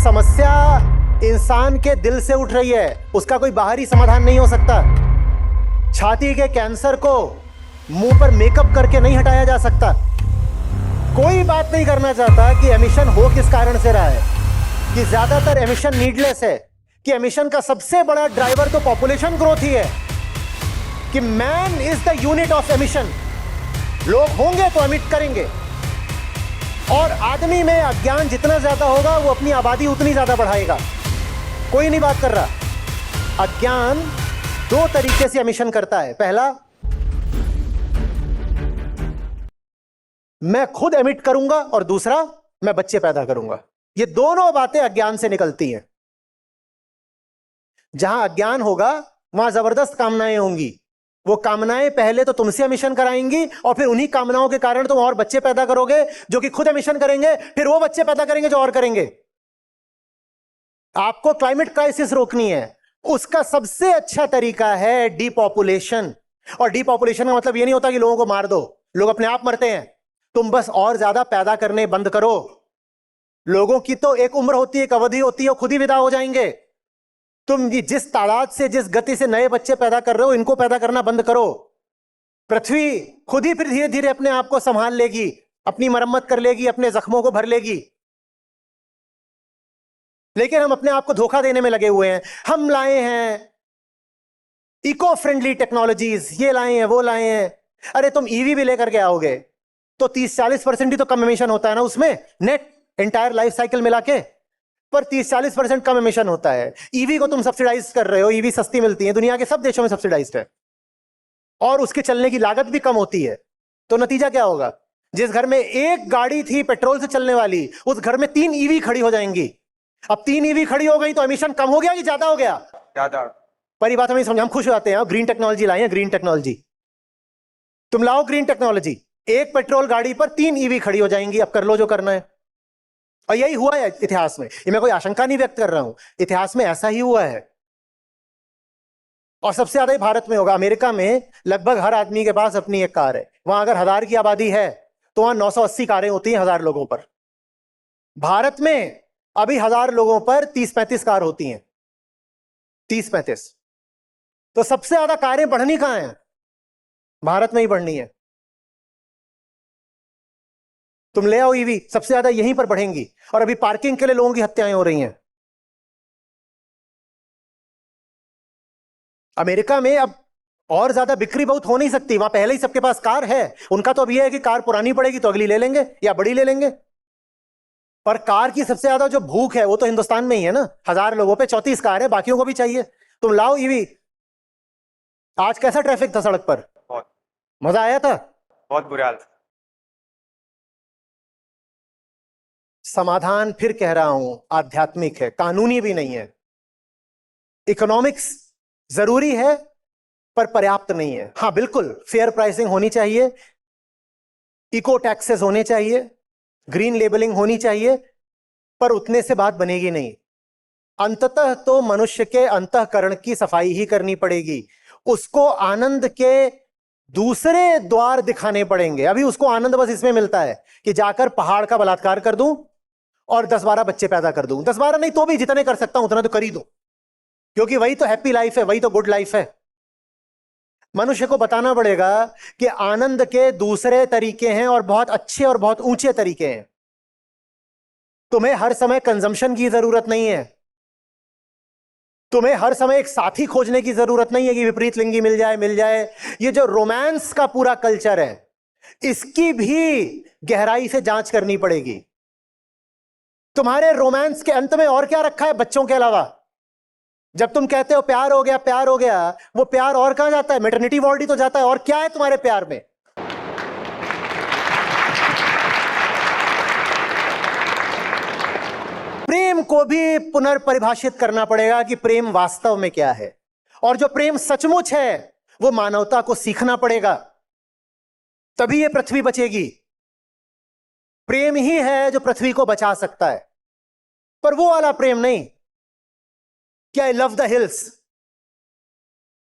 समस्या इंसान के दिल से उठ रही है, उसका कोई बाहरी समाधान नहीं हो सकता। छाती के कैंसर को मुंह पर मेकअप करके नहीं हटाया जा सकता। कोई बात नहीं करना चाहता कि एमिशन हो किस कारण से रहा है, कि ज्यादातर एमिशन नीडलेस है, कि एमिशन का सबसे बड़ा ड्राइवर तो पॉपुलेशन ग्रोथ ही है, कि man is the unit of emission. लोग होंगे तो एमिट करेंगे, और आदमी में अज्ञान जितना ज्यादा होगा वो अपनी आबादी उतनी ज्यादा बढ़ाएगा। कोई नहीं बात कर रहा। अज्ञान दो तरीके से एमिशन करता है। पहला, मैं खुद एमिट करूंगा, और दूसरा, मैं बच्चे पैदा करूंगा। ये दोनों बातें अज्ञान से निकलती हैं। जहां अज्ञान होगा वहां जबरदस्त कामनाएं होंगी। वो कामनाएं पहले तो तुमसे एमिशन कराएंगी, और फिर उन्हीं कामनाओं के कारण तुम और बच्चे पैदा करोगे जो कि खुद एमिशन करेंगे, फिर वो बच्चे पैदा करेंगे जो और करेंगे। आपको क्लाइमेट क्राइसिस रोकनी है, उसका सबसे अच्छा तरीका है डिपॉपुलेशन। और डिपॉपुलेशन का मतलब ये नहीं होता कि लोगों को मार दो, लोग अपने आप मरते हैं। तुम बस और ज्यादा पैदा करने बंद करो। लोगों की तो एक उम्र होती है, एक अवधि होती है, वो खुद ही विदा हो जाएंगे। तुम जिस तादाद से, जिस गति से नए बच्चे पैदा कर रहे हो, इनको पैदा करना बंद करो। पृथ्वी खुद ही फिर धीरे धीरे अपने आप को संभाल लेगी, अपनी मरम्मत कर लेगी, अपने जख्मों को भर लेगी। लेकिन हम अपने आप को धोखा देने में लगे हुए हैं। हम लाए हैं इको फ्रेंडली टेक्नोलॉजीज, ये लाए हैं, वो लाए हैं। अरे तुम ईवी भी लेकर के आओगे तो 30-40% ही तो कम एमिशन होता है ना उसमें, नेट एंटायर लाइफ साइकिल मिला के। पर 30-40% कम एमिशन होता है। ईवी को तुम सब्सिडाइज कर रहे हो, ईवी सस्ती मिलती है, दुनिया के सब देशों में सब्सिडाइज्ड है, और उसके चलने की लागत भी कम होती है। तो नतीजा क्या होगा? जिस घर में एक गाड़ी थी पेट्रोल से चलने वाली, उस घर में 3 ईवी खड़ी हो जाएंगी। अब 3 ईवी खड़ी हो गई तो एमिशन कम हो गया कि ज्यादा हो गया? ज्यादा। पर ये बात हमें समझ, हम खुश हो जाते हैं, ग्रीन टेक्नोलॉजी लाए हैं, ग्रीन टेक्नोलॉजी। तुम लाओ ग्रीन टेक्नोलॉजी, एक पेट्रोल गाड़ी पर 3 ईवी खड़ी हो जाएंगी। अब कर लो जो करना है। और यही हुआ है इतिहास में। ये मैं कोई आशंका नहीं व्यक्त कर रहा हूं, इतिहास में ऐसा ही हुआ है। और सबसे ज्यादा भारत में होगा। अमेरिका में लगभग हर आदमी के पास अपनी एक कार है। वहां अगर 1000 की आबादी है तो वहां 980 कारें होती हैं 1000 लोगों पर। भारत में अभी 1000 लोगों पर 30-35 कार होती हैं, 30-35। तो सबसे ज्यादा कारें बढ़नी कहां है? भारत में ही बढ़नी है। तुम ले आओ ईवी, सबसे ज्यादा यहीं पर बढ़ेंगी। और अभी पार्किंग के लिए लोगों की हत्याएं हो रही हैं अमेरिका में। अब और ज्यादा बिक्री बहुत हो नहीं सकती, वहां पहले ही सबके पास कार है। उनका तो अब यह है कि कार पुरानी पड़ेगी तो अगली ले लेंगे या बड़ी ले लेंगे। पर कार की सबसे ज्यादा जो भूख है वो तो हिंदुस्तान में ही है ना। 1000 लोगों पे 34 कार है, बाकियों को भी चाहिए। तुम लाओ ईवी। आज कैसा ट्रैफिक था सड़क पर? बहुत मजा आया था? बहुत बुरे हाल। समाधान फिर कह रहा हूं आध्यात्मिक है, कानूनी भी नहीं है। इकोनॉमिक्स जरूरी है पर पर्याप्त नहीं है। हां बिल्कुल, फेयर प्राइसिंग होनी चाहिए, इको टैक्सेस होने चाहिए, ग्रीन लेबलिंग होनी चाहिए, पर उतने से बात बनेगी नहीं। अंततः तो मनुष्य के अंतःकरण की सफाई ही करनी पड़ेगी। उसको आनंद के दूसरे द्वार दिखाने पड़ेंगे। अभी उसको आनंद बस इसमें मिलता है कि जाकर पहाड़ का बलात्कार कर दूं और 10-12 बच्चे पैदा कर दूं। 10-12 नहीं तो भी जितने कर सकता हूं उतना तो कर ही दूं, क्योंकि वही तो हैप्पी लाइफ है, वही तो गुड लाइफ है। मनुष्य को बताना पड़ेगा कि आनंद के दूसरे तरीके हैं, और बहुत अच्छे और बहुत ऊंचे तरीके हैं। तुम्हें हर समय कंजम्पशन की जरूरत नहीं है। तुम्हें हर समय एक साथी खोजने की जरूरत नहीं है कि विपरीत लिंगी मिल जाए मिल जाए। ये जो रोमांस का पूरा कल्चर है, इसकी भी गहराई से जांच करनी पड़ेगी। तुम्हारे रोमांस के अंत में और क्या रखा है बच्चों के अलावा? जब तुम कहते हो प्यार हो गया, प्यार हो गया, वो प्यार और कहां जाता है? मैटरनिटी वार्ड ही तो जाता है। और क्या है तुम्हारे प्यार में? प्रेम को भी पुनर्परिभाषित करना पड़ेगा कि प्रेम वास्तव में क्या है। और जो प्रेम सचमुच है वो मानवता को सीखना पड़ेगा, तभी ये पृथ्वी बचेगी। प्रेम ही है जो पृथ्वी को बचा सकता है, पर वो वाला प्रेम नहीं कि I love the hills,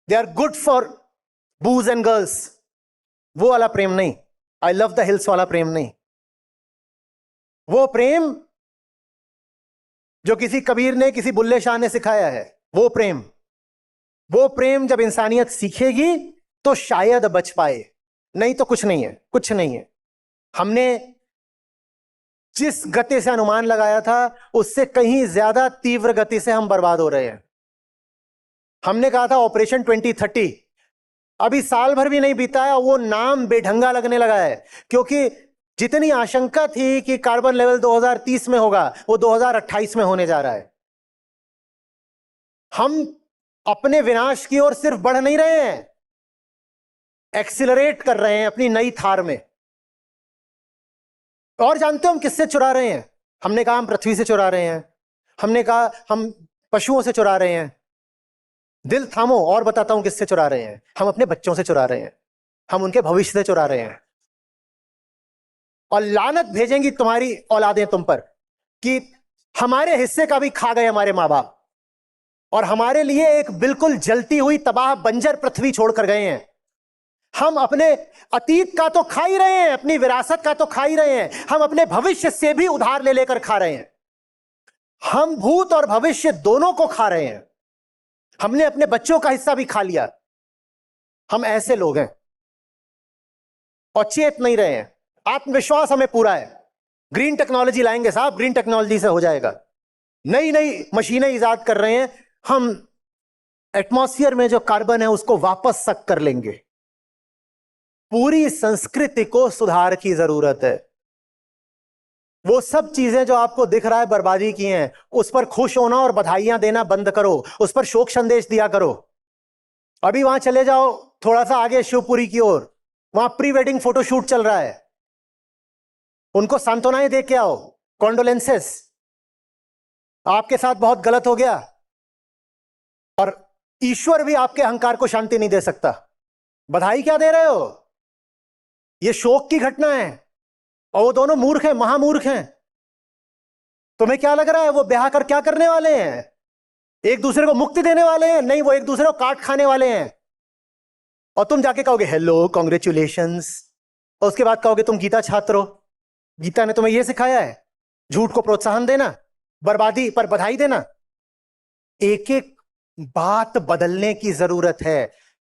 they are good for booze and girls, वो वाला प्रेम नहीं। आई लव द हिल्स वाला प्रेम नहीं। वो प्रेम जो किसी कबीर ने, किसी बुल्ले शाह ने सिखाया है। वो प्रेम जब इंसानियत सीखेगी तो शायद बच पाए, नहीं तो कुछ नहीं है, कुछ नहीं है। हमने जिस गति से अनुमान लगाया था उससे कहीं ज्यादा तीव्र गति से हम बर्बाद हो रहे हैं। हमने कहा था ऑपरेशन 2030, अभी साल भर भी नहीं बीता है, वो नाम बेढंगा लगने लगा है, क्योंकि जितनी आशंका थी कि कार्बन लेवल 2030 में होगा, वो 2028 में होने जा रहा है। हम अपने विनाश की ओर सिर्फ बढ़ नहीं रहे हैं, एक्सिलरेट कर रहे हैं अपनी नई थार में। और जानते हो हम किससे चुरा रहे हैं? हमने कहा हम पृथ्वी से चुरा रहे हैं, हमने कहा हम पशुओं से चुरा रहे हैं। दिल थामो, और बताता हूं किससे चुरा रहे हैं। हम अपने बच्चों से चुरा रहे हैं, हम उनके भविष्य से चुरा रहे हैं। और लानत भेजेंगी तुम्हारी औलादें तुम पर कि हमारे हिस्से का भी खा गए हमारे मां बाप, और हमारे लिए एक बिल्कुल जलती हुई तबाह बंजर पृथ्वी छोड़कर गए हैं। हम अपने अतीत का तो खा ही रहे हैं, अपनी विरासत का तो खा ही रहे हैं, हम अपने भविष्य से भी उधार ले लेकर खा रहे हैं। हम भूत और भविष्य दोनों को खा रहे हैं। हमने अपने बच्चों का हिस्सा भी खा लिया। हम ऐसे लोग हैं और चेत नहीं रहे हैं। आत्मविश्वास हमें पूरा है, ग्रीन टेक्नोलॉजी लाएंगे साहब, ग्रीन टेक्नोलॉजी से हो जाएगा। नई नई मशीनें इजाद कर रहे हैं, हम एटमॉस्फेयर में जो कार्बन है उसको वापस सक कर लेंगे। पूरी संस्कृति को सुधार की जरूरत है। वो सब चीजें जो आपको दिख रहा है बर्बादी की हैं, उस पर खुश होना और बधाइयां देना बंद करो, उस पर शोक संदेश दिया करो। अभी वहां चले जाओ थोड़ा सा आगे शिवपुरी की ओर, वहां प्री वेडिंग फोटोशूट चल रहा है, उनको सांत्वनाएं दे के आओ, कॉन्डोलेंसेस, आपके साथ बहुत गलत हो गया। और ईश्वर भी आपके अहंकार को शांति नहीं दे सकता। बधाई क्या दे रहे हो? ये शोक की घटना है, और वो दोनों मूर्ख हैं, महामूर्ख हैं। तुम्हें क्या लग रहा है वो ब्याह कर क्या करने वाले हैं? एक दूसरे को मुक्ति देने वाले हैं? नहीं, वो एक दूसरे को काट खाने वाले हैं। और तुम जाके कहोगे हेलो कॉन्ग्रेचुलेशंस, और उसके बाद कहोगे तुम गीता छात्र हो। गीता ने तुम्हें यह सिखाया है, झूठ को प्रोत्साहन देना, बर्बादी पर बधाई देना। एक एक बात बदलने की जरूरत है।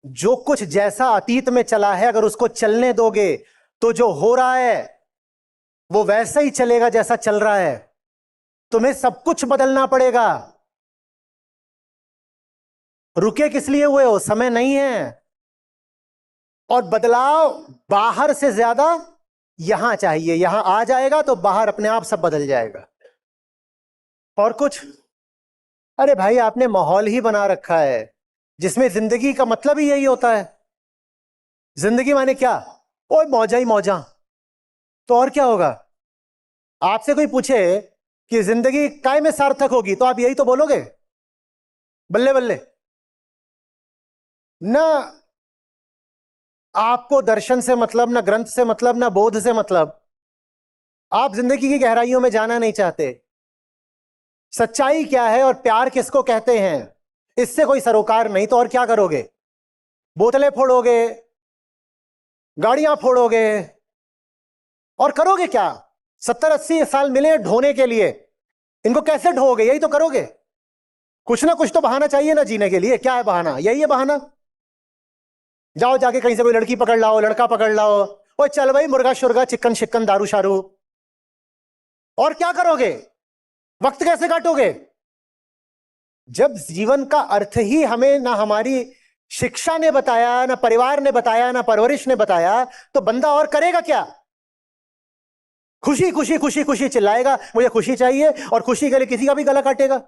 जो कुछ जैसा अतीत में चला है, अगर उसको चलने दोगे तो जो हो रहा है वो वैसा ही चलेगा जैसा चल रहा है। तुम्हें सब कुछ बदलना पड़ेगा। रुके किस लिए हुए हो? समय नहीं है। और बदलाव बाहर से ज्यादा यहां चाहिए। यहां आ जाएगा तो बाहर अपने आप सब बदल जाएगा। और कुछ? अरे भाई, आपने माहौल ही बना रखा है जिसमें जिंदगी का मतलब ही यही होता है। जिंदगी माने क्या? ओए मौजा ही मौजा। तो और क्या होगा? आपसे कोई पूछे कि जिंदगी काय में सार्थक होगी, तो आप यही तो बोलोगे, बल्ले बल्ले। ना आपको दर्शन से मतलब, ना ग्रंथ से मतलब, ना बोध से मतलब। आप जिंदगी की गहराइयों में जाना नहीं चाहते। सच्चाई क्या है और प्यार किसको कहते हैं, इससे कोई सरोकार नहीं। तो और क्या करोगे? बोतलें फोड़ोगे, गाड़ियां फोड़ोगे, और करोगे क्या? 70-80 साल मिले ढोने के लिए, इनको कैसे ढोगे? यही तो करोगे। कुछ ना कुछ तो बहाना चाहिए ना जीने के लिए। क्या है बहाना? यही है बहाना। जाओ जाके कहीं से कोई लड़की पकड़ लाओ, लड़का पकड़ लाओ, ओए चल भाई मुर्गा शुर्गा, चिकन शिक्कन, दारू शारू। और क्या करोगे? वक्त कैसे काटोगे? जब जीवन का अर्थ ही हमें ना हमारी शिक्षा ने बताया, ना परिवार ने बताया, ना परवरिश ने बताया, तो बंदा और करेगा क्या? खुशी खुशी खुशी खुशी चिल्लाएगा मुझे खुशी चाहिए, और खुशी के लिए किसी का भी गला काटेगा।